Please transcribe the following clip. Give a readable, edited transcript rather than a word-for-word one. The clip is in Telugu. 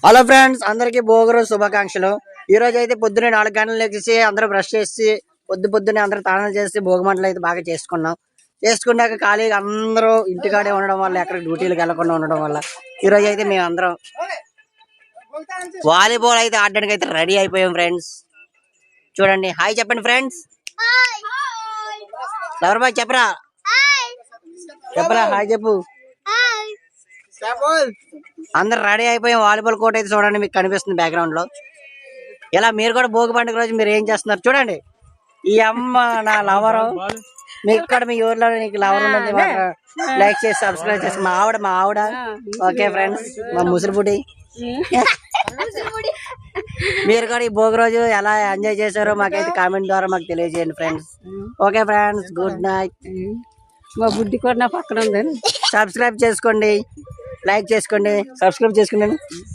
హలో ఫ్రెండ్స్, అందరికి భోగి రోజు శుభాకాంక్షలు. ఈ రోజు అయితే పొద్దున్నే 4 గంటలు లెగిసి అందరూ బ్రష్ చేసి పొద్దున్నే అందరూ తాళం చేసి భోగి మంటలు అయితే బాగా చేసుకున్నాక ఖాళీగా అందరూ ఇంటికాడే ఉండడం వల్ల ఎక్కడ డ్యూటీలకు వెళ్లకుండా ఉండడం వల్ల ఈ రోజు అయితే మేము అందరం వాలీబాల్ అయితే ఆడడానికి అయితే రెడీ అయిపోయాం ఫ్రెండ్స్. చూడండి, హాయ్ చెప్పండి ఫ్రెండ్స్. ఎవరు బాయ్ చెప్పరా హాయ్ చెప్పు. అందరు రెడీ అయిపోయాం. వాలీబాల్ కోర్ట్ అయితే చూడండి, మీకు కనిపిస్తుంది బ్యాక్గ్రౌండ్ లో. ఇలా మీరు కూడా భోగి పండుగ రోజు మీరు ఏం చేస్తున్నారు చూడండి. ఈ అమ్మ నా లవరు, మీకు ఇక్కడ మీ ఊర్లో నీకు లవర్ ఉన్నది, లైక్ చేసి సబ్స్క్రైబ్ చేసి మా ఆవిడ. ఓకే ఫ్రెండ్స్, మా ముసిరిపుడి. మీరు కూడా ఈ భోగి రోజు ఎలా ఎంజాయ్ చేశారో మాకైతే కామెంట్ ద్వారా మాకు తెలియజేయండి friends. Okay friends, good night. మా బుద్ధి కూడా నా పక్కన ఉంది. సబ్స్క్రైబ్ చేసుకోండి, లైక్ చేసుకోండి, సబ్స్క్రైబ్ చేసుకోండి.